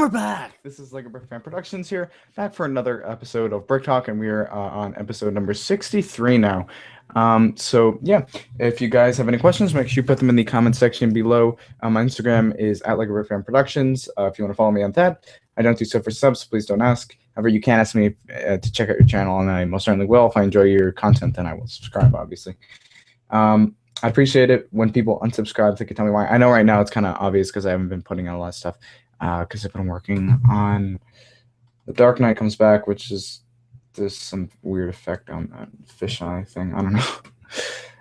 we're back. This is LEGOBrickFan Productions here, back for another episode of BrickTalk, and we are on episode number 63 now. So yeah, if you guys have any questions, make sure you put them in the comment section below. My Instagram is at LEGOBrickFan Productions. If you want to follow me on that, I don't do so for subs, please don't ask. However, you can ask me to check out your channel, and I most certainly will. If I enjoy your content, then I will subscribe, obviously. I appreciate it when people unsubscribe. They can tell me why. I know right now it's kind of obvious because I haven't been putting out a lot of stuff. Because I've been working on The Dark Knight Comes Back, which is there's some weird effect on that fisheye thing. I don't know.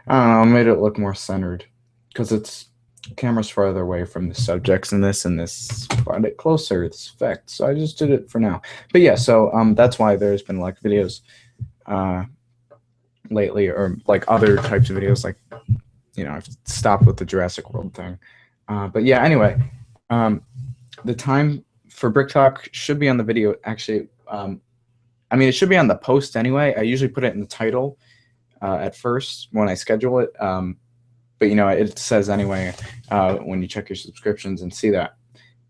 I don't know. I made it look more centered because it's camera's farther away from the subjects in this, and this brought it closer. This effect, so I just did it for now. But yeah, so that's why there's been like videos lately, or like other types of videos, like I've stopped with the Jurassic World thing. But yeah, anyway. The time for BrickTalk should be on the video. Actually, I mean, it should be on the post anyway. I usually put it in the title at first when I schedule it. But it says anyway when you check your subscriptions and see that.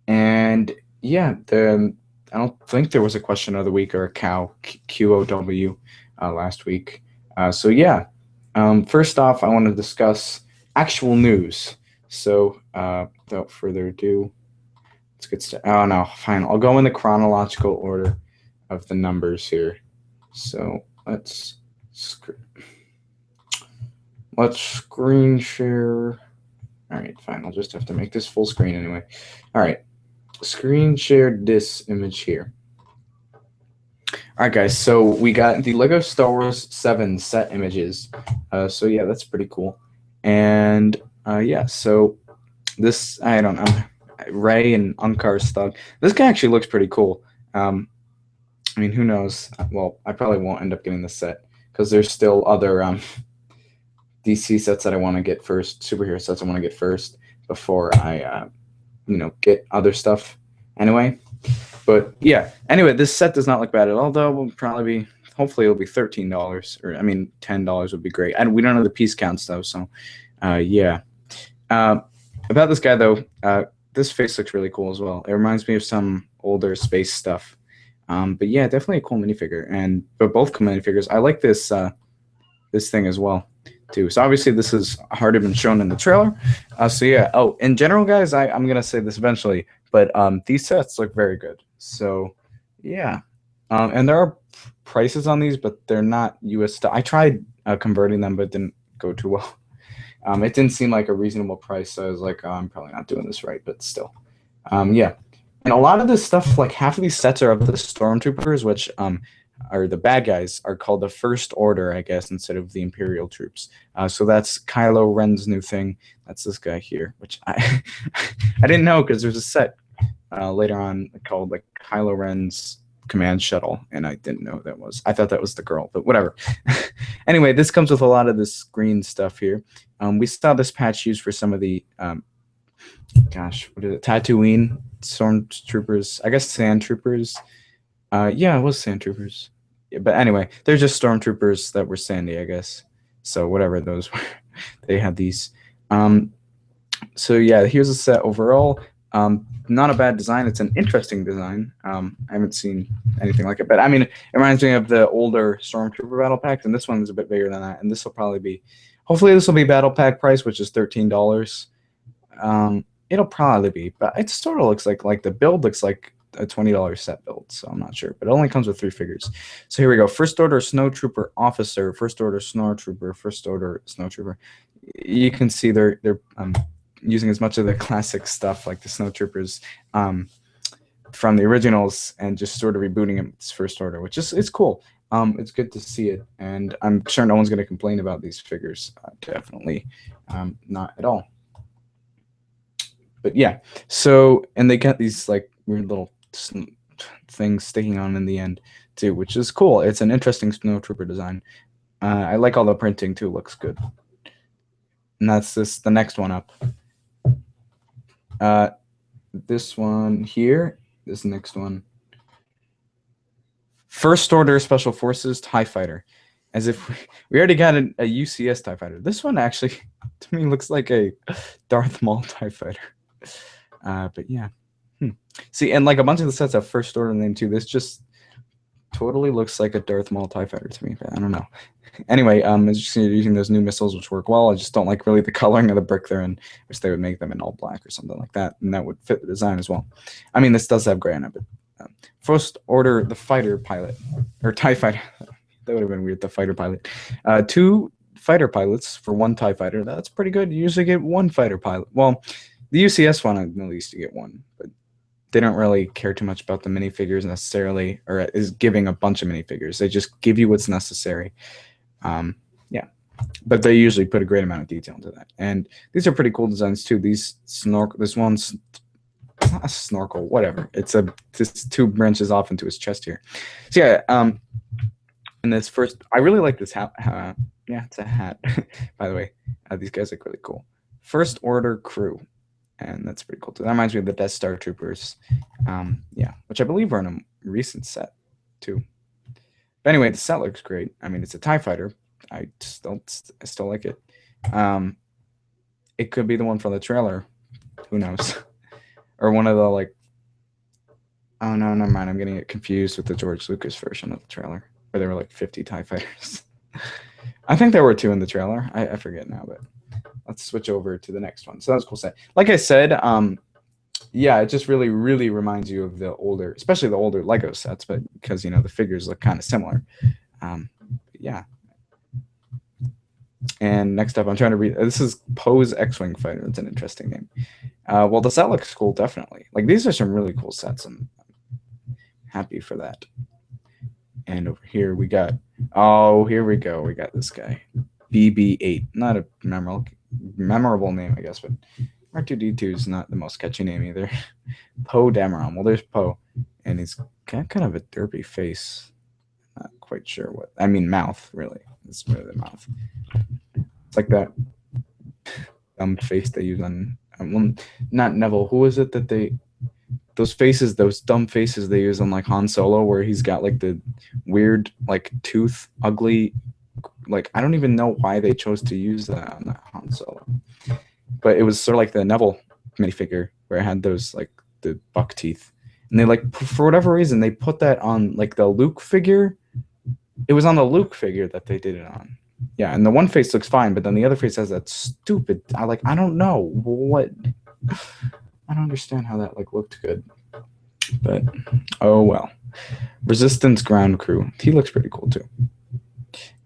And yeah, I don't think there was a question of the week or a QOW last week. So yeah, first off, I want to discuss actual news. So without further ado, let's get started. Oh no, fine. I'll go in the chronological order of the numbers here. So let's screen share. All right, fine. I'll just have to make this full screen anyway. All right, screen share this image here. All right, guys. So we got the Lego Star Wars 7 set images. So yeah, that's pretty cool. And yeah, so this I don't know. Ray and Unkar's Thug. This guy actually looks pretty cool. I mean, who knows? Well, I probably won't end up getting this set because there's still other DC sets that I want to get first, superhero sets I want to get first before I, get other stuff anyway. But yeah, anyway, this set does not look bad at all, though. Will probably be, hopefully it'll be $13, or I mean, $10 would be great. And we don't know the piece counts though, so yeah. About this guy though, this face looks really cool as well. It reminds me of some older space stuff. But yeah, definitely a cool minifigure. But both cool minifigures. I like this this thing as well too. So obviously this has already been shown in the trailer. So yeah. Oh, in general, guys, I'm gonna say this eventually, but these sets look very good. So yeah. And there are prices on these, but they're not US. I tried converting them, but it didn't go too well. It didn't seem like a reasonable price, so I was like, oh, I'm probably not doing this right, but still. Yeah. And a lot of this stuff, like half of these sets are of the Stormtroopers, which are the bad guys, are called the First Order, I guess, instead of the Imperial troops. So that's Kylo Ren's new thing. That's this guy here, which I I didn't know because there's a set later on called like Kylo Ren's Command Shuttle, and I didn't know who that was. I thought that was the girl, but whatever. Anyway, this comes with a lot of this green stuff here. We saw this patch used for some of the, gosh, what is it? Tatooine Stormtroopers. I guess Sand Troopers. Yeah, it was Sand Troopers. Yeah, but anyway, they're just Stormtroopers that were sandy, I guess. So whatever those were, they had these. So yeah, here's a set overall. Not a bad design. It's an interesting design. I haven't seen anything like it, but I mean, it reminds me of the older Stormtrooper battle packs, and this one is a bit bigger than that. And this will probably be, hopefully, this will be battle pack price, which is $13. It'll probably be, but it sort of looks like the build looks like a $20 set build, so I'm not sure. But it only comes with 3 figures. So here we go. First Order Snowtrooper Officer, First Order Snowtrooper, First Order Snowtrooper. You can see they're using as much of the classic stuff like the Snowtroopers from the originals and just sort of rebooting it as First Order, which is it's cool. It's good to see it, and I'm sure no one's going to complain about these figures. Definitely not at all. But yeah, so, and they got these like weird little things sticking on in the end too, which is cool. It's an interesting Snowtrooper design. I like all the printing too, looks good. And that's the next one up. This one here, this next one. First Order Special Forces TIE Fighter. As if we already got a UCS TIE Fighter. This one actually, to me, looks like a Darth Maul TIE Fighter. But yeah. See, and like a bunch of the sets have first order name too. This just totally looks like a Darth Maul TIE fighter to me, but I don't know. Anyway, as you see, you're using those new missiles, which work well. I just don't like really the coloring of the brick they're in. Wish they would make them in all black or something like that, and that would fit the design as well. I mean, this does have gray on it, but first order, the fighter pilot, or TIE fighter. That would have been weird, the fighter pilot. 2 fighter pilots for 1 TIE fighter. That's pretty good. You usually get 1 fighter pilot. Well, the UCS one, at least you get 1, but they don't really care too much about the minifigures necessarily, or is giving a bunch of minifigures. They just give you what's necessary. Yeah, but they usually put a great amount of detail into that. And these are pretty cool designs too. These snorkel, this one's not a snorkel, whatever. It's this 2 branches off into his chest here. So yeah, and this first, I really like this hat. Yeah, it's a hat, by the way. These guys look really cool. First Order crew. And that's pretty cool too. That reminds me of the Death Star Troopers. Yeah, which I believe are in a recent set too. But anyway, the set looks great. I mean, it's a TIE fighter. I still like it. It could be the one from the trailer. Who knows? Or one of the like. Oh no, never mind. I'm getting it confused with the George Lucas version of the trailer, where there were like 50 TIE fighters. I think there were 2 in the trailer. I forget now, but. Let's switch over to the next one. So that was a cool set. Like I said, yeah, it just really, really reminds you of the older, especially the older Lego sets, but because, you know, the figures look kind of similar. Yeah. And next up, I'm trying to read. This is Poes X-Wing Fighter. It's an interesting name. Well, the set looks cool, definitely. Like, these are some really cool sets. I'm happy for that. And over here, we got, oh, here we go. We got this guy. BB-8. Not a memorable name, I guess, but R2-D2 is not the most catchy name either. Poe Dameron. Well, there's Poe, and he's got kind of a derpy face. Not quite sure what. I mean, mouth, really. It's really the mouth. It's like that dumb face they use on, well, not Neville. Who is it that they, those faces, those dumb faces they use on like Han Solo, where he's got like the weird, like tooth, ugly. Like, I don't even know why they chose to use that on the Han Solo. But it was sort of like the Neville minifigure where it had those, like, the buck teeth. And they, like, for whatever reason, they put that on, like, the Luke figure. It was on the Luke figure that they did it on. Yeah, and the one face looks fine, but then the other face has that stupid, I don't know what. I don't understand how that, like, looked good. But, oh well. Resistance Ground Crew. He looks pretty cool, too.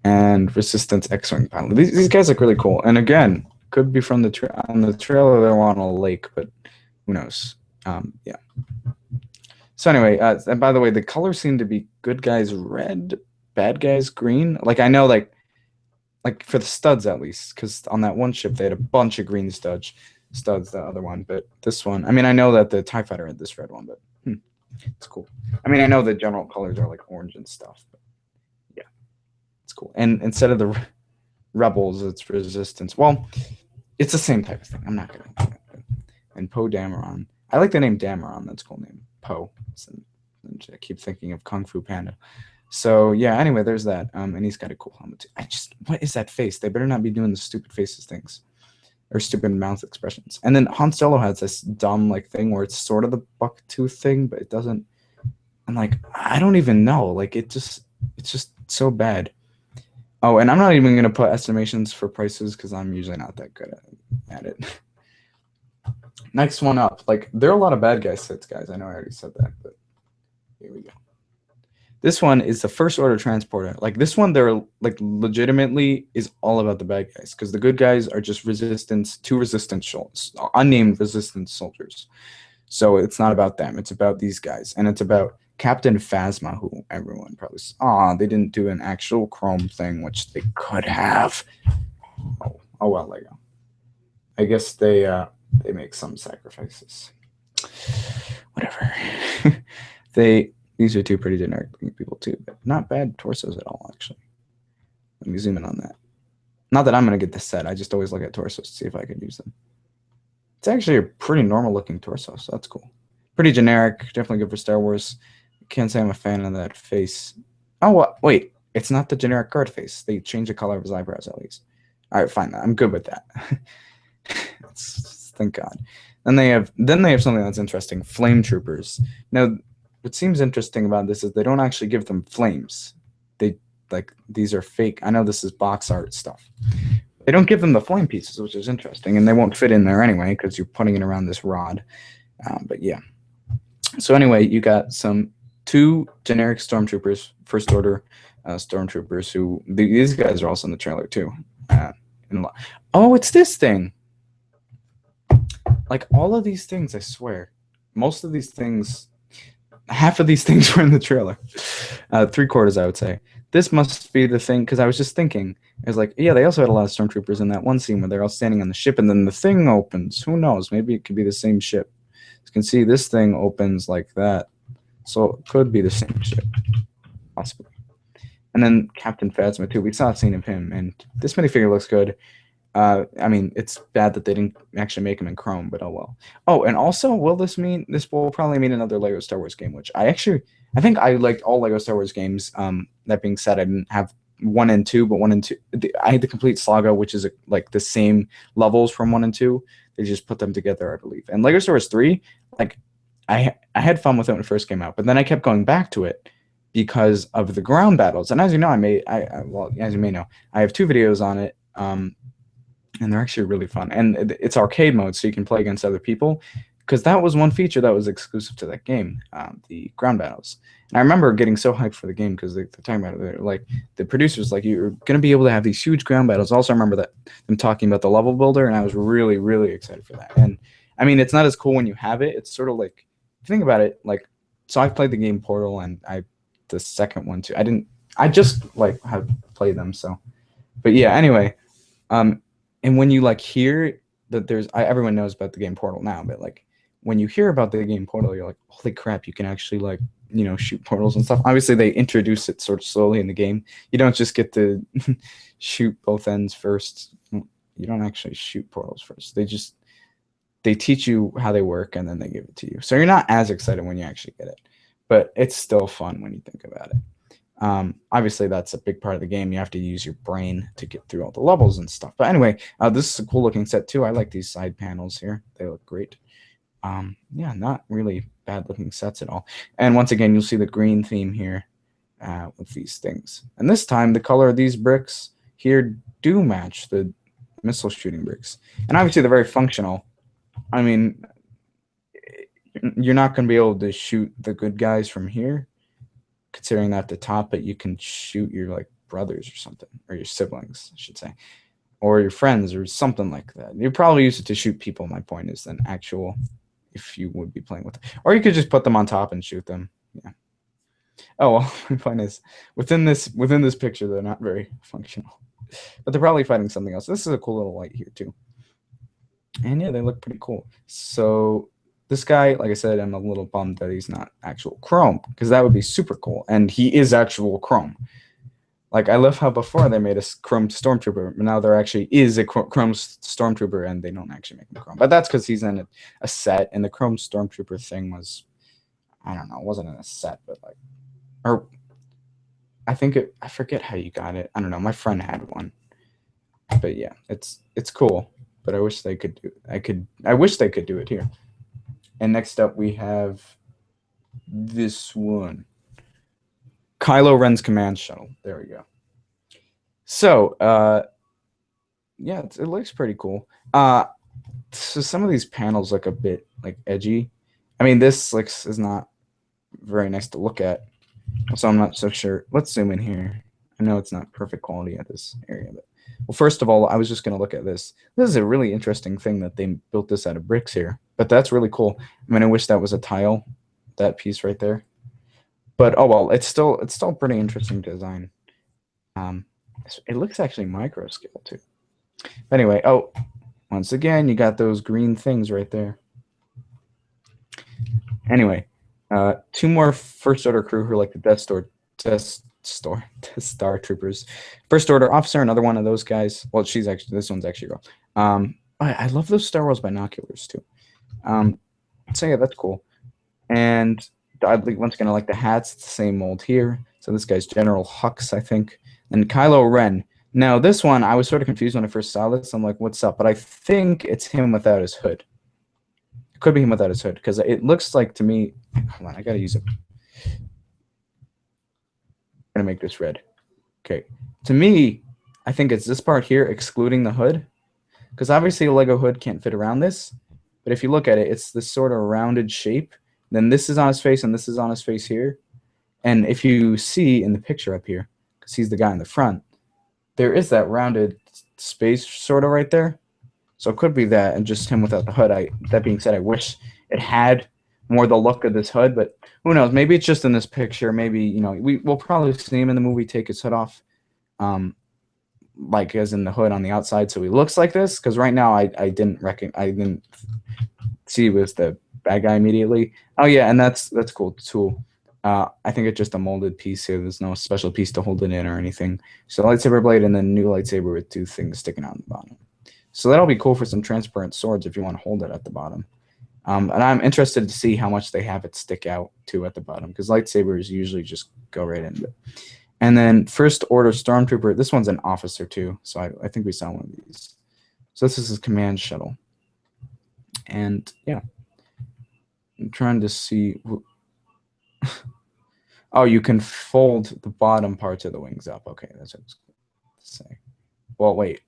And Resistance X-Wing pilot. These guys look really cool. And again, could be from the on the trailer they're on a lake, but who knows? Yeah. So anyway, and by the way, the colors seem to be good guys red, bad guys green. Like, I know, like for the studs at least, because on that one ship they had a bunch of green studs, the other one, but this one, I mean, I know that the TIE fighter had this red one, but it's cool. I mean, I know the general colors are like orange and stuff, but yeah, it's cool. And instead of the rebels, it's resistance. Well, it's the same type of thing. I'm not gonna. And Poe Dameron. I like the name Dameron. That's a cool name. Poe. I keep thinking of Kung Fu Panda. So yeah. Anyway, there's that. And he's got a cool helmet too. What is that face? They better not be doing the stupid faces things, or stupid mouth expressions. And then Han Solo has this dumb like thing where it's sort of the buck tooth thing, but it doesn't. I'm like, I don't even know. Like it's just so bad. Oh, and I'm not even gonna put estimations for prices because I'm usually not that good at it. Next one up. Like, there are a lot of bad guy sets, guys. I know I already said that, but here we go. This one is the First Order Transporter. Like, this one, they're, like, legitimately is all about the bad guys. Because the good guys are just two resistance unnamed resistance soldiers. So it's not about them. It's about these guys. And it's about Captain Phasma, who everyone probably saw. They didn't do an actual chrome thing, which they could have. Oh well, Lego. I guess they make some sacrifices. Whatever. These are two pretty generic people too, but not bad torsos at all, actually. Let me zoom in on that. Not that I'm going to get this set. I just always look at torsos to see if I could use them. It's actually a pretty normal looking torso, so that's cool. Pretty generic. Definitely good for Star Wars. Can't say I'm a fan of that face. Oh, wait. It's not the generic guard face. They changed the color of his eyebrows, at least. All right, fine. I'm good with that. Thank God. Then they have something that's interesting, flame troopers. Now, what seems interesting about this is they don't actually give them flames. They like these are fake. I know this is box art stuff. They don't give them the flame pieces, which is interesting, and they won't fit in there anyway because you're putting it around this rod. But yeah. So anyway, you got two generic stormtroopers, first order stormtroopers. Who these guys are also in the trailer too. Oh, it's this thing. Like all of these things, I swear, most of these things, half of these things were in the trailer. 3/4, I would say. This must be the thing, because I was just thinking, I was like, yeah, they also had a lot of stormtroopers in that one scene where they're all standing on the ship, and then the thing opens. Who knows? Maybe it could be the same ship. As you can see, this thing opens like that, so it could be the same ship, possibly. And then Captain Phasma too. We saw a scene of him, and this minifigure looks good. I mean, it's bad that they didn't actually make him in Chrome, but oh well. Oh, and also, this will probably mean another Lego Star Wars game, which I think I liked all Lego Star Wars games. That being said, I didn't have 1 and 2, but 1 and 2, I had the complete Saga, which is like the same levels from 1 and 2. They just put them together, I believe. And Lego Star Wars 3, like I had fun with it when it first came out, but then I kept going back to it because of the ground battles. And as you know, as you may know, I have 2 videos on it. And they're actually really fun. And it's arcade mode, so you can play against other people. Because that was one feature that was exclusive to that game, the ground battles. And I remember getting so hyped for the game because they're talking about it. They're like, the producers, like, you're going to be able to have these huge ground battles. Also, I remember them talking about the level builder, and I was really, really excited for that. And I mean, it's not as cool when you have it. It's sort of like, if you think about it, like, so I've played the game Portal, and the second one too. I just like have played them. So, but yeah. Anyway, and when you like hear that everyone knows about the game Portal now, but like when you hear about the game Portal, you're like, holy crap, you can actually like, shoot portals and stuff. Obviously, they introduce it sort of slowly in the game. You don't just get to shoot both ends first. You don't actually shoot portals first. They teach you how they work, and then they give it to you. So you're not as excited when you actually get it, but it's still fun when you think about it. Obviously, that's a big part of the game. You have to use your brain to get through all the levels and stuff. But anyway, this is a cool looking set too. I like these side panels here. They look great. Yeah, not really bad looking sets at all. And once again, you'll see the green theme here with these things. And this time, the color of these bricks here do match the missile shooting bricks. And obviously, they're very functional. I mean, you're not going to be able to shoot the good guys from here, considering that at the top, but you can shoot your like brothers or something, or your siblings, I should say, or your friends or something like that. You probably use it to shoot people. My point is than actual, if you would be playing with them. Or you could just put them on top and shoot them. Yeah. Oh well, my point is within this picture, they're not very functional, but they're probably fighting something else. This is a cool little light here too, and yeah, they look pretty cool. So this guy, like I said, I'm a little bummed that he's not actual Chrome, because that would be super cool. And he is actual Chrome. Like, I love how before they made a Chrome Stormtrooper, but now there actually is a Chrome Stormtrooper, and they don't actually make him Chrome. But that's because he's in a set, and the Chrome Stormtrooper thing was, I don't know, it wasn't in a set, but like, or I forget how you got it. I don't know. My friend had one. But yeah, it's cool. But I wish they could do it here. And next up, we have this one. Kylo Ren's command shuttle. There we go. So, yeah, it looks pretty cool. So some of these panels look a bit like edgy. I mean, this is not very nice to look at, so I'm not so sure. Let's zoom in here. I know it's not perfect quality at this area, but well, first of all, I was just going to look at this. This is a really interesting thing that they built this out of bricks here, but that's really cool. I mean, I wish that was a tile, that piece right there. But oh well, it's still pretty interesting design. It looks actually micro scale too. But anyway, oh, once again, you got those green things right there. Anyway, 2 more first order crew who are like the Death Star troopers. First order officer, another one of those guys. Well, this one's actually a girl. I love those Star Wars binoculars too. So yeah, that's cool. And once again, I like the hats. It's the same mold here. So this guy's General Hux, I think. And Kylo Ren. Now, this one, I was sort of confused when I first saw this. I'm like, what's up? But I think it's him without his hood. Could be him without his hood, because it looks like to me. Hold on, I gotta use it. I'm gonna make this red. Okay, to me, I think it's this part here, excluding the hood, because obviously a Lego hood can't fit around this. But if you look at it, it's this sort of rounded shape. Then this is on his face, and this is on his face here. And if you see in the picture up here, because he's the guy in the front, there is that rounded space sort of right there. So it could be that, and just him without the hood. That being said, I wish it had more the look of this hood, but who knows? Maybe it's just in this picture. Maybe we'll probably see him in the movie take his hood off, like as in the hood on the outside, so he looks like this. Because right now I didn't see he was the bad guy immediately. Oh yeah, and that's cool too. I think it's just a molded piece here. There's no special piece to hold it in or anything. So lightsaber blade and then new lightsaber with 2 things sticking out the bottom. So that'll be cool for some transparent swords if you want to hold it at the bottom. And I'm interested to see how much they have it stick out too at the bottom, because lightsabers usually just go right into it. And then First Order Stormtrooper. This one's an officer too, so I think we saw one of these. So this is his command shuttle. And yeah, I'm trying to see. Oh, you can fold the bottom parts of the wings up. Okay, that's what it's saying. Well, wait.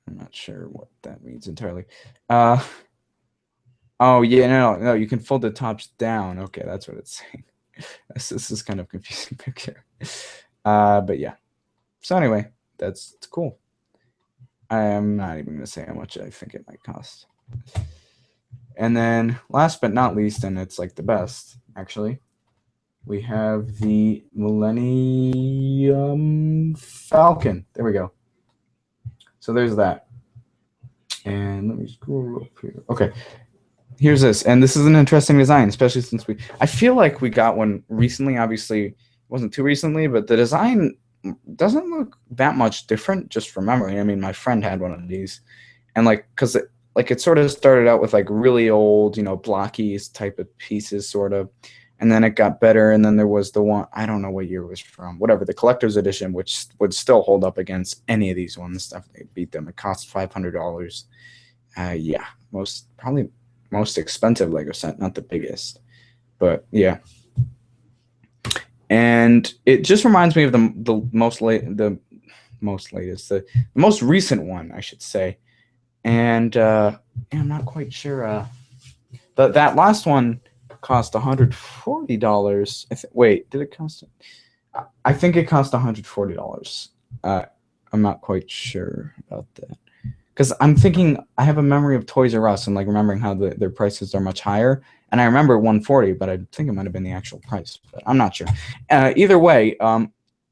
I'm not sure what that means entirely. Oh yeah, no, you can fold the tops down. Okay, that's what it's saying. This is kind of confusing picture. But yeah. So anyway, it's cool. I am not even gonna say how much I think it might cost. And then last but not least, and it's like the best, actually, we have the Millennium Falcon. There we go. So there's that. And let me scroll up here. Okay. Here's this. And this is an interesting design, especially since I feel like we got one recently. Obviously, it wasn't too recently, but the design doesn't look that much different just from memory. I mean, my friend had one of these. And because it sort of started out with really old, blocky type of pieces, sort of. And then it got better, and then there was the one, I don't know what year it was from, whatever, the collector's edition, which would still hold up against any of these ones. Stuff they beat them. It cost $500. Yeah, probably most expensive Lego set, not the biggest, but yeah. And it just reminds me of the most recent one, I should say. And yeah, I'm not quite sure. That last one cost $140. Wait, did it cost? I think it cost $140. I'm not quite sure about that, because I'm thinking I have a memory of Toys R Us and remembering how their prices are much higher, and I remember 140, but I think it might have been the actual price, but I'm not sure. Either way,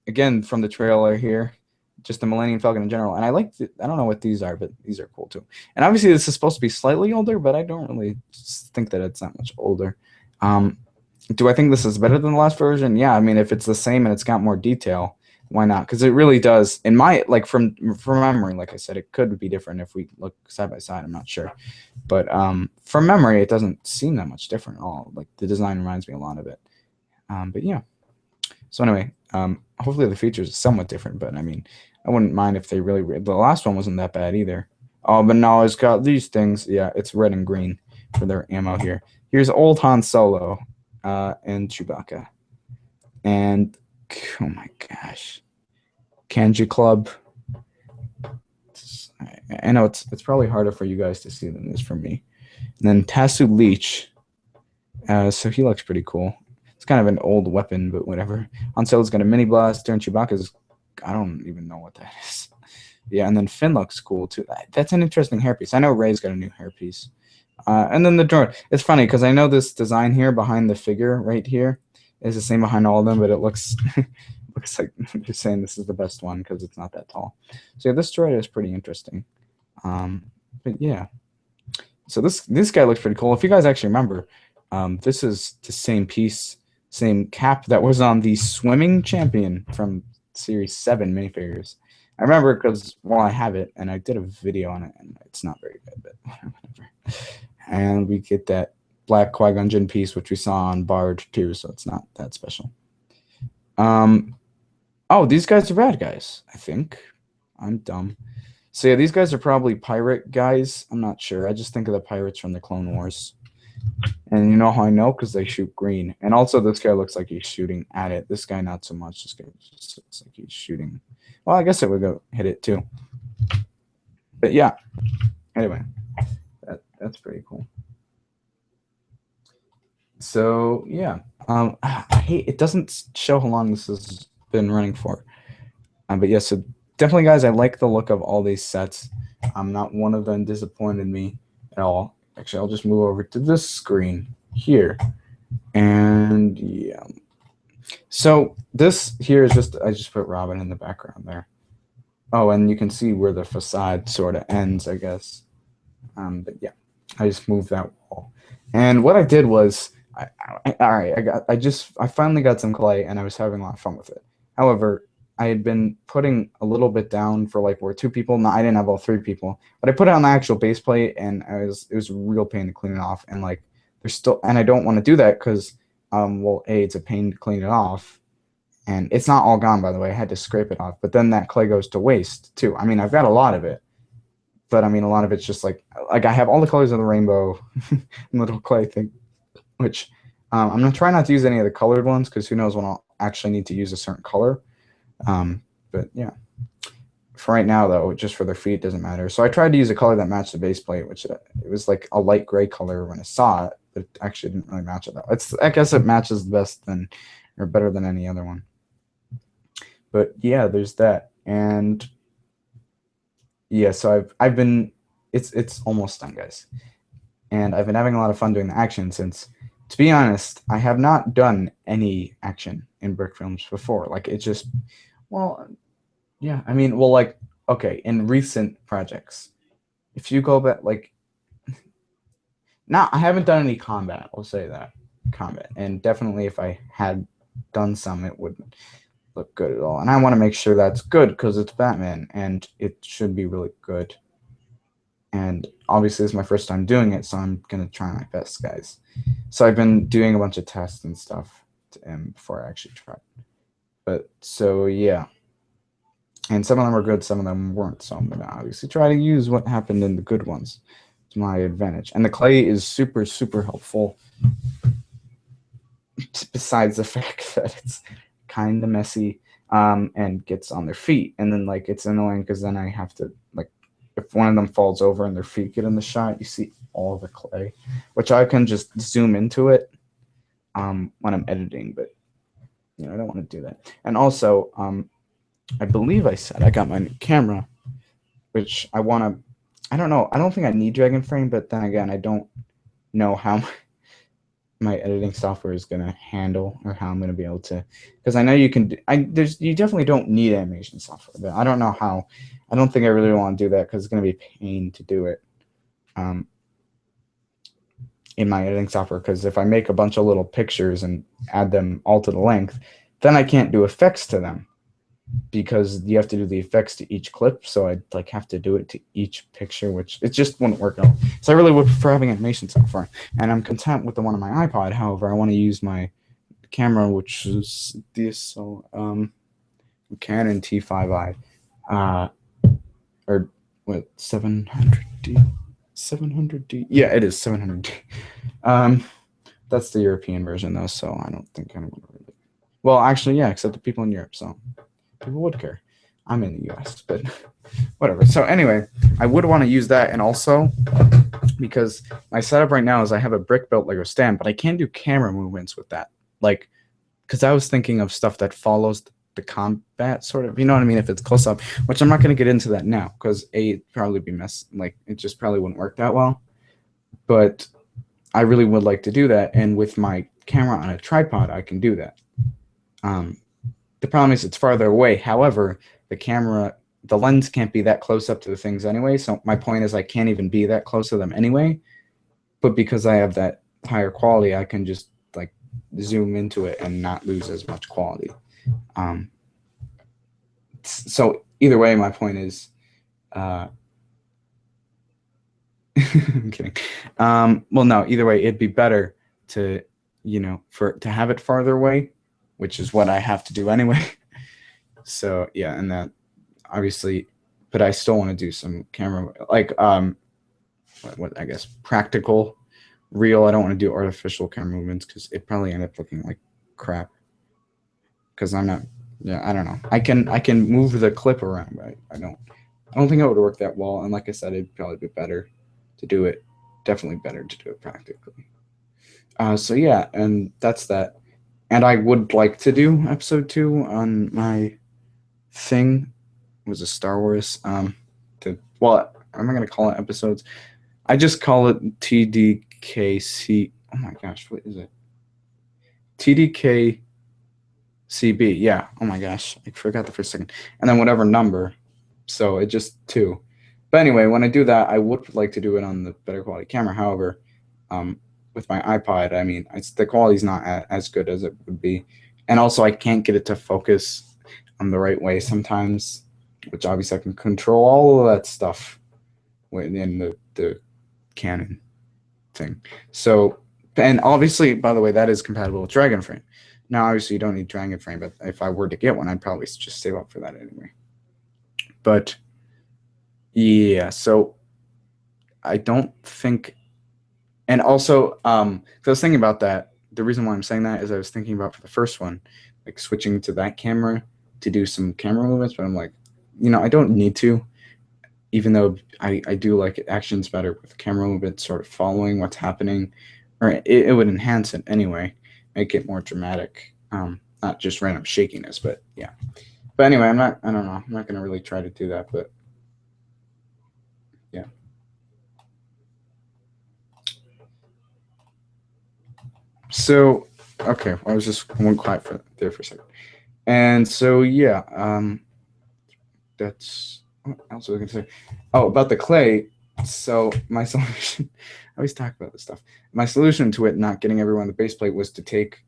again from the trailer here, just the Millennium Falcon in general, and I don't know what these are, but these are cool too. And obviously this is supposed to be slightly older, but I don't really think that it's that much older. Do I think this is better than the last version? Yeah, I mean, if it's the same and it's got more detail, why not? Because it really does. In my from memory, like I said, it could be different if we look side by side. I'm not sure, but from memory, it doesn't seem that much different at all. The design reminds me a lot of it. But yeah. So anyway, hopefully the features are somewhat different. But I mean, I wouldn't mind if they really. The last one wasn't that bad either. Oh, but now it's got these things. Yeah, it's red and green for their ammo here. Here's old Han Solo and Chewbacca. And, oh my gosh. Kanji Club. I know it's probably harder for you guys to see than it is for me. And then Tasu Leech. So he looks pretty cool. It's kind of an old weapon, but whatever. Han Solo's got a mini blaster, and Chewbacca's, I don't even know what that is. Yeah, and then Finn looks cool too. That's an interesting hairpiece. I know Rey's got a new hairpiece. And then the droid. It's funny because I know this design here behind the figure right here is the same behind all of them, but it looks looks like they're saying this is the best one because it's not that tall. So yeah, this droid is pretty interesting. But yeah, so this guy looks pretty cool. If you guys actually remember, this is the same piece, same cap that was on the swimming champion from Series 7 minifigures. I remember because, well, I have it, and I did a video on it, and it's not very good, but whatever. And we get that black Qui-Gon Jinn piece, which we saw on Bard too, so it's not that special. Oh, these guys are bad guys, I think. I'm dumb. So yeah, these guys are probably pirate guys. I'm not sure. I just think of the pirates from the Clone Wars. And you know how I know? Because they shoot green. And also this guy looks like he's shooting at it. This guy not so much. This guy just looks like he's shooting. Well, I guess it would go hit it too. But yeah. Anyway, that's pretty cool. So yeah. I hate it doesn't show how long this has been running for. But yeah, so definitely guys, I like the look of all these sets. Not one of them disappointed me at all. Actually, I'll just move over to this screen here. And yeah. So this here is just, I just put Robin in the background there. Oh, and you can see where the facade sort of ends, I guess. But yeah, I just moved that wall. And what I did was, I finally got some clay and I was having a lot of fun with it. However, I had been putting a little bit down for like where 2 people. No, I didn't have all 3 people, but I put it on the actual base plate, and it was a real pain to clean it off. And like there's still, and I don't want to do that because, well, A, it's a pain to clean it off, and it's not all gone by the way. I had to scrape it off, but then that clay goes to waste too. I mean, I've got a lot of it, but I mean, a lot of it's just like I have all the colors of the rainbow, little clay thing, which I'm gonna try not to use any of the colored ones because who knows when I'll actually need to use a certain color. But yeah, for right now though, just for their feet, it doesn't matter. So I tried to use a color that matched the base plate, which it was like a light gray color when I saw it, but it actually didn't really match it though. I guess it matches the best or better than any other one. But yeah, there's that. And yeah, so I've been, it's almost done, guys. And I've been having a lot of fun doing the action since, to be honest, I have not done any action in Brick Films before. Like it just, well, yeah, I mean, well, like, okay, in recent projects, if you go back, like, I haven't done any combat, I'll say that, combat. And definitely if I had done some, it wouldn't look good at all. And I want to make sure that's good because it's Batman and it should be really good. And obviously this is my first time doing it, so I'm going to try my best, guys. So I've been doing a bunch of tests and stuff before I actually tried. But so, yeah. And some of them were good, some of them weren't. So I'm going to obviously try to use what happened in the good ones to my advantage. And the clay is super, super helpful. Besides the fact that it's kind of messy and gets on their feet. And then, like, it's annoying because then I have to, like, if one of them falls over and their feet get in the shot, you see all the clay, which I can just zoom into it when I'm editing. But, you know, I don't want to do that. And also, I believe I said I got my new camera, which I want to, I don't know. I don't think I need Dragon Frame, but then again, I don't know how my editing software is going to handle or how I'm going to be able to, because I know you can, you definitely don't need animation software, but I don't know how. I don't think I really want to do that because it's going to be a pain to do it in my editing software, because if I make a bunch of little pictures and add them all to the length, then I can't do effects to them because you have to do the effects to each clip. So I'd like have to do it to each picture, which it just wouldn't work out. So I really would prefer having animation software, and I'm content with the one on my iPod. However, I want to use my camera, which is this Canon T5i, or what, 700D? 700D? Yeah, it is 700D. That's the European version though, so I don't think anyone really. Well, actually, yeah, except the people in Europe, so people would care. I'm in the US, but whatever. So anyway, I would want to use that, and also because my setup right now is I have a brick built Lego stand, but I can't do camera movements with that. Like, because I was thinking of stuff that follows the combat sort of, you know what I mean, if it's close up, which I'm not going to get into that now because it'd probably be like it just probably wouldn't work that well. But I really would like to do that, and with my camera on a tripod, I can do that. The problem is it's farther away. However, the lens can't be that close up to the things anyway. So my point is I can't even be that close to them anyway. But because I have that higher quality, I can just like zoom into it and not lose as much quality. So either way, my point is, I'm kidding. Well, no, either way, it'd be better to, you know, to have it farther away, which is what I have to do anyway. So yeah, and that obviously but I still want to do some camera, like, what I guess practical, real. I don't want to do artificial camera movements because it probably end up looking like crap. Because I'm not, yeah, I don't know. I can move the clip around, but I don't think it would work that well. And like I said, it'd probably be better to do it, definitely better to do it practically. So yeah, and that's that. And I would like to do episode 2 on my thing. It was a Star Wars. Well, I'm not gonna call it episodes. I just call it TDKC. Oh my gosh, what is it? TDKCB. Yeah. Oh my gosh, I forgot the first second. And then whatever number. So it just 2. But anyway, when I do that, I would like to do it on the better quality camera. However, with my iPod, I mean, the quality's not as good as it would be, and also I can't get it to focus on the right way sometimes, which obviously I can control all of that stuff within the Canon thing. So, and obviously, by the way, that is compatible with Dragonframe. Now, obviously, you don't need Dragonframe, but if I were to get one, I'd probably just save up for that anyway. But yeah, so I don't think. And also, so I was thinking about that. The reason why I'm saying that is I was thinking about for the first one, like switching to that camera to do some camera movements, but I'm like, I don't need to, even though I do like actions better with camera movements, sort of following what's happening, or it would enhance it anyway, make it more dramatic, not just random shakiness, but yeah. But anyway, I don't know, I'm not going to really try to do that, but yeah. So, okay, I was just one quiet there for a second. And so, yeah, that's what else was I going to say? Oh, about the clay. So, my solution, I always talk about this stuff. My solution to it not getting everyone the base plate was to take,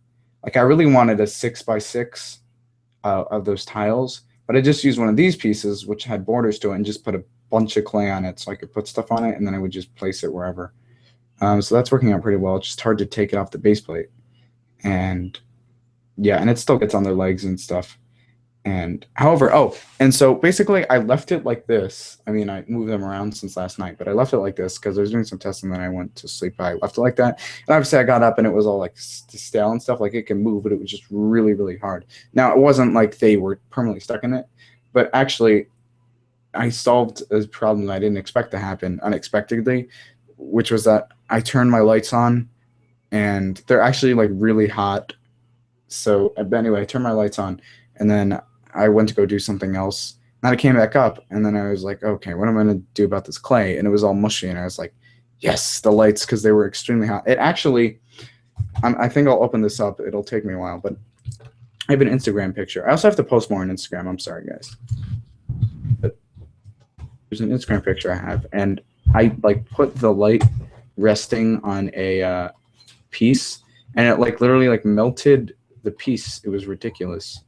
like, I really wanted a 6x6 of those tiles, but I just used one of these pieces, which had borders to it, and just put a bunch of clay on it so I could put stuff on it, and then I would just place it wherever. So that's working out pretty well. It's just hard to take it off the base plate. And yeah, and it still gets on their legs and stuff. And however, and so basically I left it like this. I mean, I moved them around since last night, but I left it like this because I was doing some testing, then I went to sleep. I left it like that. And obviously I got up and it was all like stale and stuff. Like it can move, but it was just really, really hard. Now, it wasn't like they were permanently stuck in it, but actually I solved a problem I didn't expect to happen unexpectedly, which was that I turned my lights on and they're actually like really hot. So anyway, I turned my lights on and then I went to go do something else. And I came back up and then I was like, okay, what am I going to do about this clay? And it was all mushy. And I was like, yes, the lights, because they were extremely hot. It actually, I think I'll open this up. It'll take me a while, but I have an Instagram picture. I also have to post more on Instagram. I'm sorry, guys. But there's an Instagram picture I have. And I like put the light resting on a piece and it like literally like melted the piece. It was ridiculous.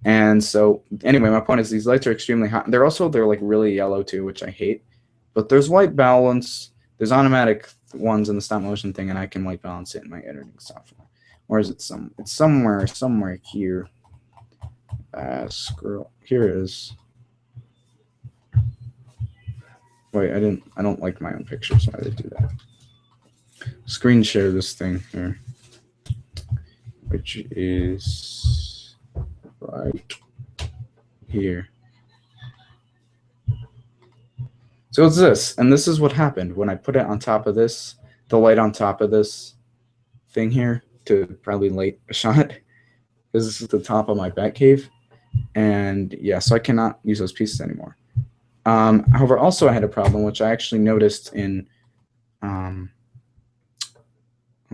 And so anyway, my point is these lights are extremely hot. They're like really yellow too, which I hate. But there's white balance. There's automatic ones in the stop motion thing, and I can white balance it in my editing software. Or is it it's somewhere here. Scroll. Here it is. Wait, I don't like my own picture, so I did do that. Screen share this thing here, which is right here. So it's this, and this is what happened when I put it on top of this, the light on top of this thing here to probably light a shot, because this is the top of my bat cave, and yeah, so I cannot use those pieces anymore. However, also I had a problem, which I actually noticed in, hold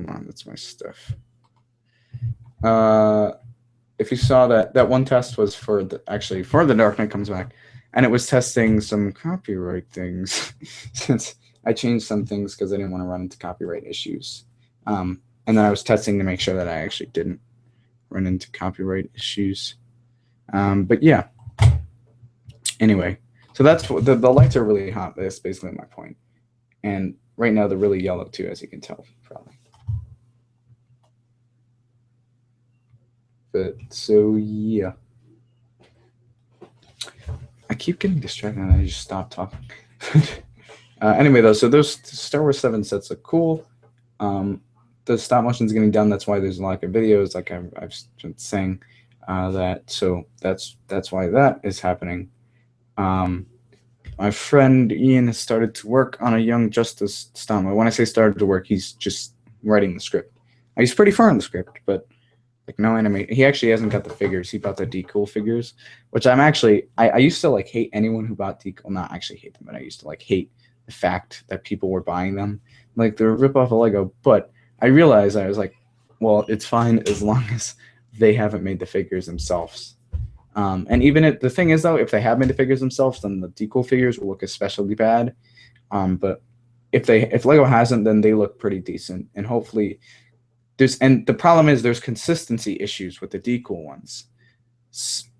on, that's my stuff. If you saw that one test was for the Dark Knight Comes Back, and it was testing some copyright things since I changed some things because I didn't want to run into copyright issues. And then I was testing to make sure that I actually didn't run into copyright issues. But yeah. Anyway, so that's the lights are really hot. That's basically my point. And right now they're really yellow too, as you can tell, probably. But so yeah. I keep getting distracted and I just stop talking. Anyway, though, so those Star Wars 7 sets look cool. The stop motion's getting done. That's why there's a lack of videos, like I've been saying. So that's why that is happening. My friend Ian has started to work on a Young Justice stop. When I say started to work, he's just writing the script. He's pretty far in the script, but like no animate. He actually hasn't got the figures. He bought the decool figures, which I'm actually. I used to like hate anyone who bought decool. Not actually hate them, but I used to like hate the fact that people were buying them. Like they're a rip off of Lego. But I realized, I was like, well, it's fine as long as they haven't made the figures themselves. And even if the thing is, though, if they have made the figures themselves, then the decool figures will look especially bad. But if Lego hasn't, then they look pretty decent. And hopefully and the problem is there's consistency issues with the decool ones.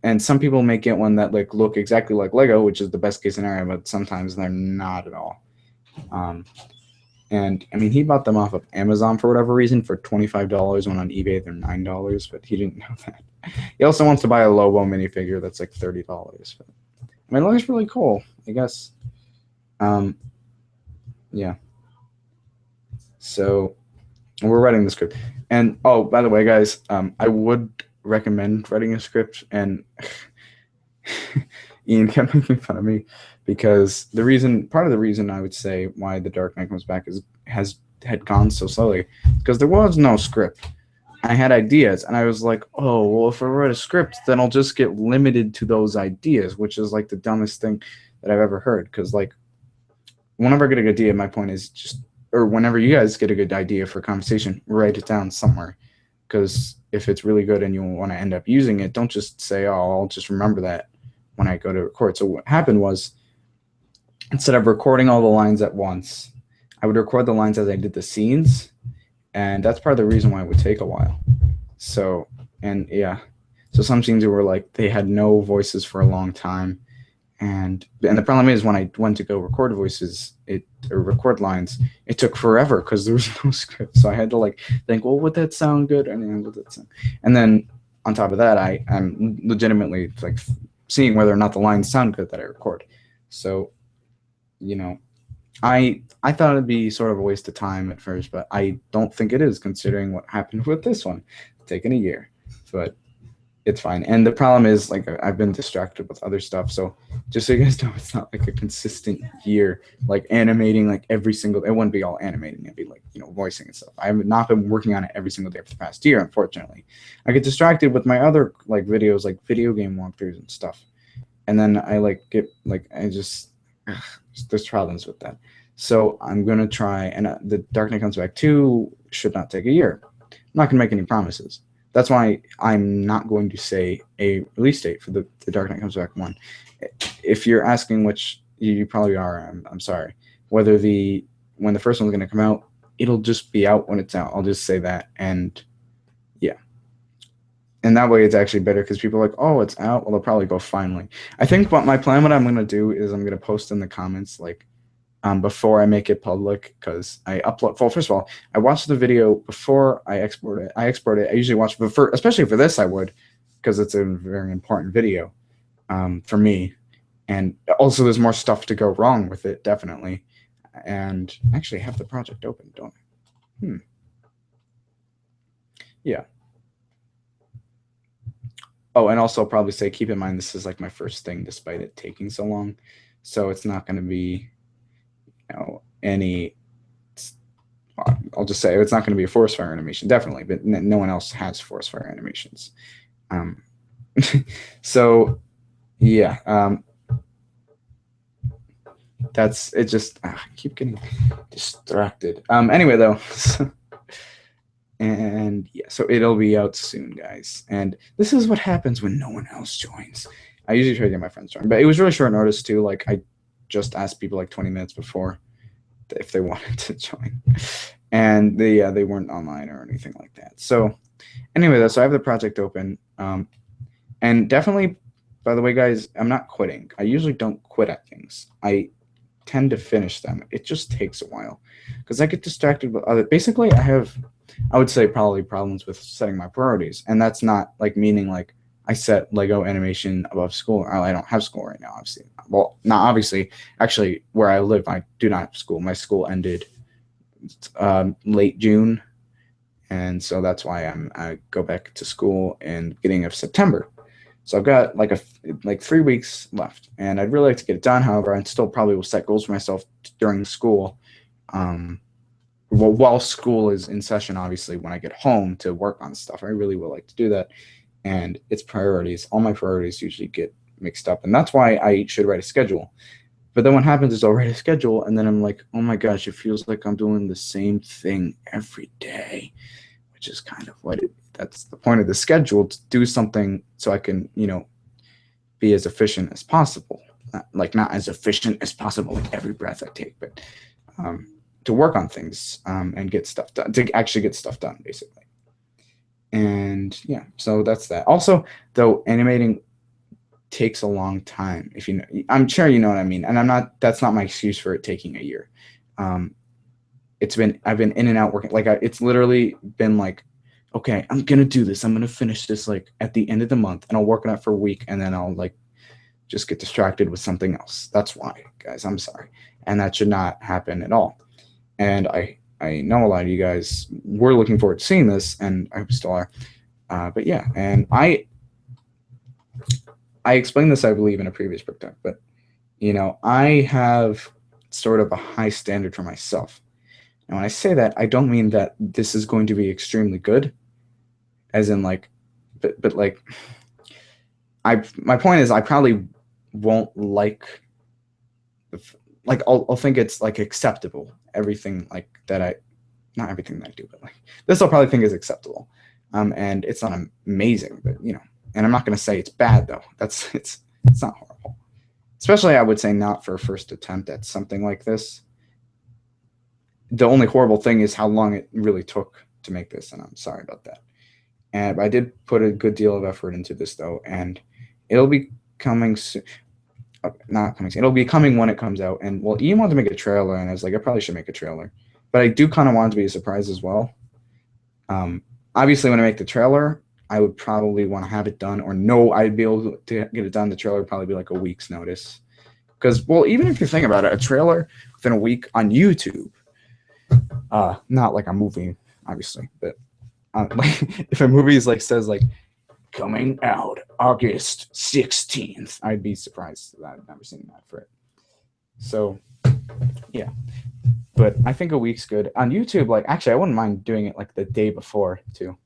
And some people may get one that like look exactly like Lego, which is the best case scenario, but sometimes they're not at all. And I mean, he bought them off of Amazon for whatever reason for $25 when on eBay they're $9, but he didn't know that. He also wants to buy a Lobo minifigure that's like $30. But, I mean, it looks really cool, I guess. Yeah. So we're writing the script. And oh, by the way, guys, I would recommend writing a script. And Ian kept making fun of me because part of the reason I would say why The Dark Knight Comes Back had gone so slowly because there was no script. I had ideas, and I was like, oh, well, if I write a script, then I'll just get limited to those ideas, which is like the dumbest thing that I've ever heard. Because like, whenever I get a good idea, my point is just, or whenever you guys get a good idea for a conversation, write it down somewhere. Because if it's really good and you want to end up using it, don't just say, oh, I'll just remember that when I go to record. So what happened was, instead of recording all the lines at once, I would record the lines as I did the scenes. And that's part of the reason why it would take a while. So, and yeah. So some scenes were like, they had no voices for a long time. And the problem is when I went to go record voices, or record lines, it took forever because there was no script. So I had to like think, well, would that sound good? Would that sound? And then on top of that, I'm legitimately like seeing whether or not the lines sound good that I record. So, you know, I thought it'd be sort of a waste of time at first, but I don't think it is, considering what happened with this one. It's taken a year, but it's fine. And the problem is, like, I've been distracted with other stuff. So just so you guys know, it's not like a consistent year, like animating like every single, it wouldn't be all animating. It'd be like, you know, voicing and stuff. I have not been working on it every single day for the past year, unfortunately. I get distracted with my other like videos, like video game walkthroughs and stuff. And then I like get like, there's problems with that. So I'm going to try, and The Dark Knight Comes Back 2 should not take a year. I'm not going to make any promises. That's why I'm not going to say a release date for the Dark Knight Comes Back 1. If you're asking, which you probably are, I'm sorry. When the first one's going to come out, it'll just be out when it's out. I'll just say that, and yeah. And that way it's actually better because people are like, oh, it's out. Well, they'll probably go finally. I think what I'm going to do is I'm going to post in the comments, like, before I make it public, because I upload. Well, first of all, I watch the video before I export it. I usually watch before, especially for this, I would, because it's a very important video for me. And also, there's more stuff to go wrong with it, definitely. And actually, I have the project open, don't I? Yeah. Oh, and also probably say, keep in mind, this is like my first thing, despite it taking so long. So it's not going to be, I'll just say it's not going to be a forest fire animation, definitely, but no one else has forest fire animations. So yeah, that's it. Just I keep getting distracted. Anyway, though, and yeah, so it'll be out soon, guys. And this is what happens when no one else joins. I usually try to get my friends join, but it was really short notice too. Like I just asked people like 20 minutes before if they wanted to join, and they weren't online or anything like that. So anyway, so I have the project open, and definitely, by the way, guys, I'm not quitting. I usually don't quit at things. I tend to finish them. It just takes a while because I get distracted with other. Basically, I would say probably problems with setting my priorities, and that's not like meaning like I set Lego animation above school. I don't have school right now, obviously. Well, not obviously. Actually, where I live, I do not have school. My school ended late June, and so that's why I go back to school in the beginning of September. So I've got like 3 weeks left, and I'd really like to get it done. However, I still probably will set goals for myself during school. Well, while school is in session, obviously, when I get home to work on stuff, I really would like to do that. And it's priorities. All my priorities usually get mixed up, and that's why I should write a schedule. But then what happens is I'll write a schedule, and then I'm like, oh my gosh, it feels like I'm doing the same thing every day, which is kind of that's the point of the schedule, to do something so I can, be as efficient as possible. Not as efficient as possible, like every breath I take, but to work on things and get stuff done, to actually get stuff done, basically. And yeah, so that's that. Also, though, animating takes a long time. I'm sure you know what I mean. And that's not my excuse for it taking a year. I've been in and out working. It's literally been like, okay, I'm going to do this. I'm going to finish this like at the end of the month, and I'll work on it for a week, and then I'll like just get distracted with something else. That's why, guys, I'm sorry. And that should not happen at all. And I know a lot of you guys were looking forward to seeing this, and I hope you still are. But yeah, and I explained this, I believe, in a previous BrickTalk, but I have sort of a high standard for myself. And when I say that, I don't mean that this is going to be extremely good, as in like, but like, my point is I probably won't like I'll think it's like acceptable. Everything like that not everything that I do, but like this I'll probably think is acceptable. And it's not amazing, but and I'm not going to say it's bad though. It's not horrible. Especially I would say not for a first attempt at something like this. The only horrible thing is how long it really took to make this, and I'm sorry about that. And I did put a good deal of effort into this though, and it'll be coming soon. Not coming soon. It'll be coming when it comes out. And well, Ian wanted to make a trailer, and I was like, I probably should make a trailer. But I do kind of want it to be a surprise as well. Obviously, when I make the trailer, I would probably want to have it done, or know I'd be able to get it done. The trailer would probably be like a week's notice. Because, well, even if you think about it, a trailer within a week on YouTube, not like a movie, obviously, but like if a movie is like says like coming out August 16th, I'd be surprised that I've never seen that for it. So yeah, but I think a week's good on YouTube. Like actually, I wouldn't mind doing it like the day before too.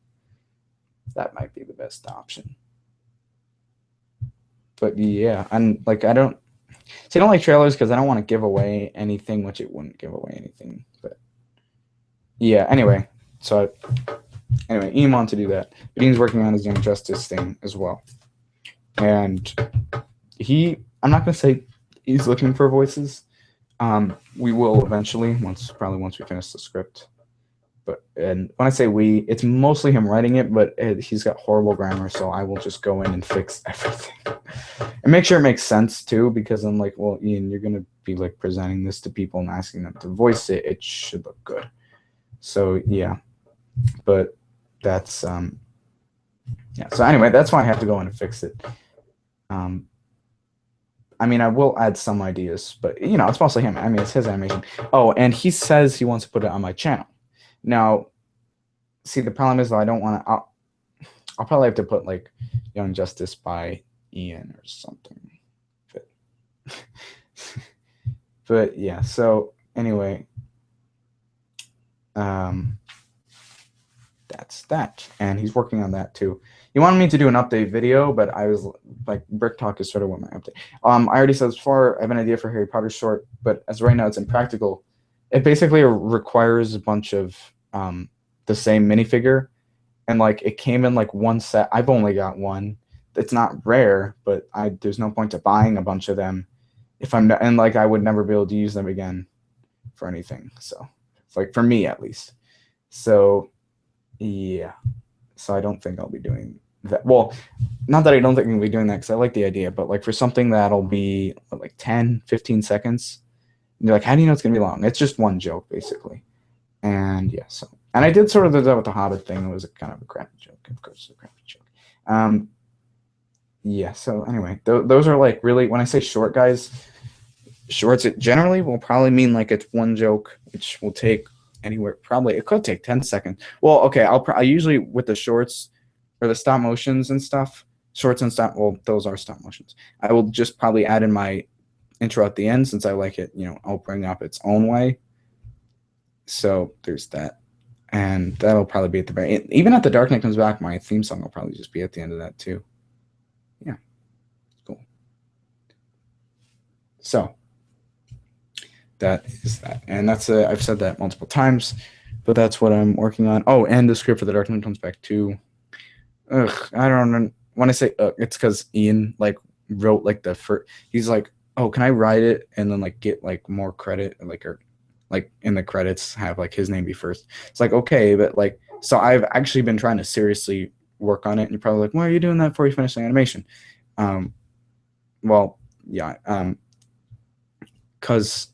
That might be the best option. But yeah, and like I don't like trailers because I don't want to give away anything, which it wouldn't give away anything. But yeah, anyway, Ian wanted to do that. But Ian's working on his Young Justice thing as well. And I'm not going to say he's looking for voices. We will eventually, once we finish the script. And when I say we, it's mostly him writing it, but he's got horrible grammar, so I will just go in and fix everything. And make sure it makes sense, too, because I'm like, well, Ian, you're going to be like presenting this to people and asking them to voice it. It should look good. So, yeah. But that's yeah, so anyway, that's why I have to go in and fix it. I mean, I will add some ideas, but it's mostly him. I mean, it's his animation. Oh, and he says he wants to put it on my channel. Now, see, the problem is though, I don't want to. I'll probably have to put like Young Justice by Ian or something. But yeah. So anyway, that's that, and he's working on that too. He wanted me to do an update video, but I was like, BrickTalk is sort of what my update. I already said before, I have an idea for Harry Potter short, but as right now it's impractical. It basically requires a bunch of the same minifigure, and like it came in like one set. I've only got one. It's not rare, but there's no point to buying a bunch of them if I'm and like I would never be able to use them again for anything. So it's like for me at least. So yeah. So I don't think I'll be doing that. Well, not that I don't think I'll be doing that because I like the idea, but like for something that'll be like 10, 15 seconds, and you're like, how do you know it's going to be long? It's just one joke, basically. And yeah, so. And I did sort of do that with the Hobbit thing. It was a kind of a crappy joke. Of course, it's a crappy joke. yeah. So anyway, those are like really, when I say short, guys, shorts, it generally will probably mean like it's one joke, which will take anywhere, probably it could take 10 seconds. Well, okay, I usually with the shorts or the stop motions and stuff, shorts and stop, well, those are stop motions. I will just probably add in my intro at the end, since I like it, I'll bring up its own way. So there's that. And that'll probably be at the very, even at The Dark Knight Comes Back, my theme song will probably just be at the end of that too. Yeah, cool. So that is that, and that's I've said that multiple times, but that's what I'm working on. Oh, and the script for The Dark Knight Comes Back too. Ugh, I don't know. When I say it's because Ian like wrote like the first. He's like, oh, can I write it and then like get like more credit, like, or like in the credits have like his name be first. It's like, okay, but like, so I've actually been trying to seriously work on it, and you're probably like, why are you doing that before you finish the animation? Well, yeah, because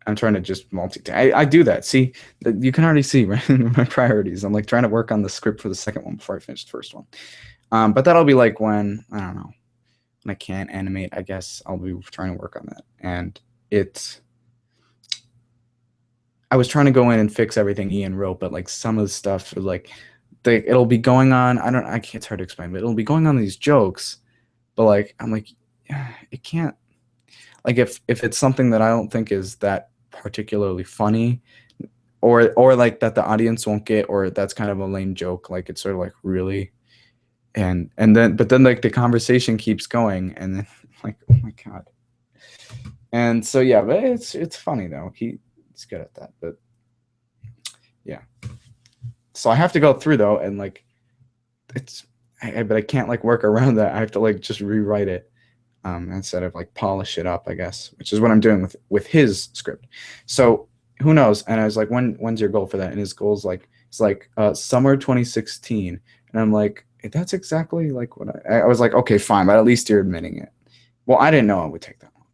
I'm trying to just multitask. I do that. See, you can already see, right, my priorities. I'm like trying to work on the script for the second one before I finish the first one. But that'll be like when, I don't know, when I can't animate, I guess I'll be trying to work on that. And I was trying to go in and fix everything Ian wrote, but like some of the stuff, like it'll be going on. It's hard to explain, but it'll be going on these jokes. But like, I'm like, it can't, like if it's something that I don't think is that particularly funny, or like that the audience won't get, or that's kind of a lame joke, like it's sort of like, really, and then but then like the conversation keeps going, and then like, oh my god. And so yeah, but it's funny though. He's good at that. But yeah, so I have to go through though, and like but I can't like work around that. I have to like just rewrite it instead of like polish it up, I guess, which is what I'm doing with his script. So who knows? And I was like, when's your goal for that? And his goal's like, it's like summer 2016. And I'm like, that's exactly like what I was like, okay, fine, but at least you're admitting it. Well, I didn't know it would take that long.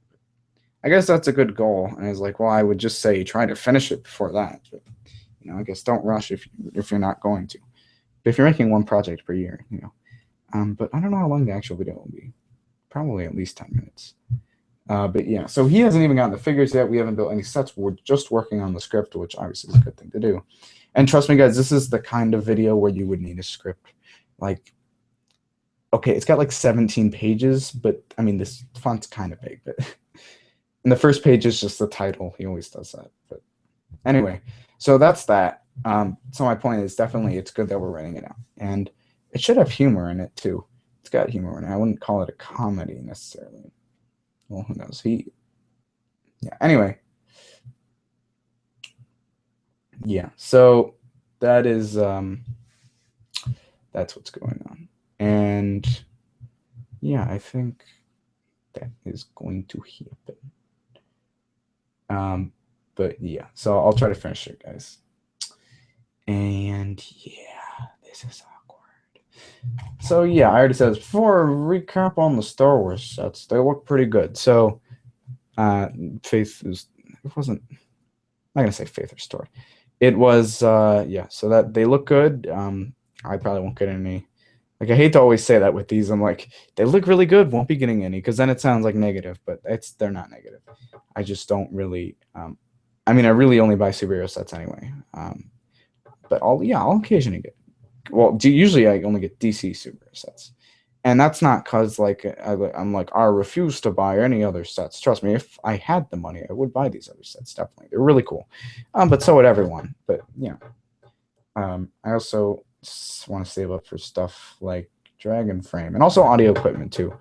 I guess that's a good goal. And I was like, well, I would just say try to finish it before that. But, I guess don't rush if you're not going to. But if you're making one project per year, but I don't know how long the actual video will be. Probably at least 10 minutes. But yeah, so he hasn't even gotten the figures yet. We haven't built any sets. We're just working on the script, which obviously is a good thing to do. And trust me, guys, this is the kind of video where you would need a script. Like, okay, it's got like 17 pages, but I mean, this font's kind of big. But and the first page is just the title. He always does that. But anyway, so that's that. So my point is definitely it's good that we're writing it out. And it should have humor in it, too. It's got humor in it. I wouldn't call it a comedy necessarily. Well, who knows? Yeah, anyway. Yeah, so that is, that's what's going on. And yeah, I think that is going to happen. But yeah, so I'll try to finish it, guys. And yeah, this is awkward. So yeah, I already said this before. Recap on the Star Wars sets. They look pretty good. So Faith is, it wasn't, I'm not gonna say Faith or Story. It was yeah, so that they look good. I probably won't get any, like, I hate to always say that with these. I'm like, they look really good, won't be getting any, because then it sounds like negative, but they're not negative. I just don't really I mean, I really only buy superhero sets anyway. But I'll occasionally get, well, usually I only get DC superhero sets. And that's not because like I'm like, I refuse to buy any other sets. Trust me, if I had the money, I would buy these other sets. Definitely, they're really cool. But so would everyone. But yeah, I also want to save up for stuff like Dragon Frame and also audio equipment too.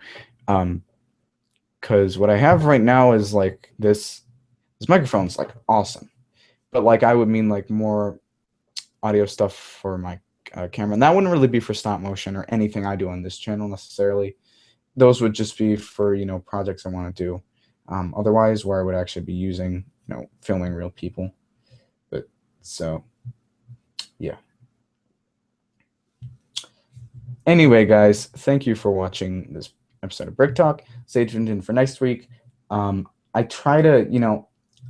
Because what I have right now is like this microphone's like awesome, but like I would mean like more audio stuff for my camera, and that wouldn't really be for stop motion or anything I do on this channel necessarily. Those would just be for projects I want to do. Otherwise, where I would actually be using filming real people. But so yeah. Anyway, guys, thank you for watching this episode of BrickTalk. Stay tuned in for next week. I try to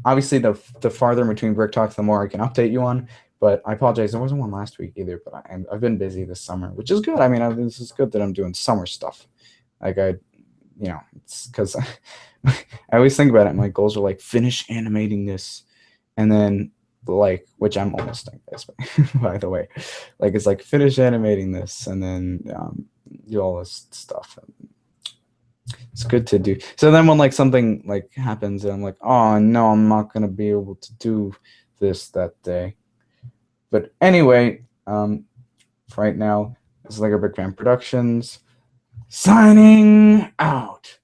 obviously the farther in between BrickTalks, the more I can update you on. But I apologize, there wasn't one last week either. But I've been busy this summer, which is good. I mean, this is good that I'm doing summer stuff. Like it's because I always think about it. My goals are like finish animating this, and then like, which I'm almost done, guys, by the way. Like it's like finish animating this, and then do all this stuff. It's good to do. So then when like something like happens, and I'm like, oh no, I'm not gonna be able to do this that day. But anyway, for right now, this is LEGOBrickFan Productions signing out.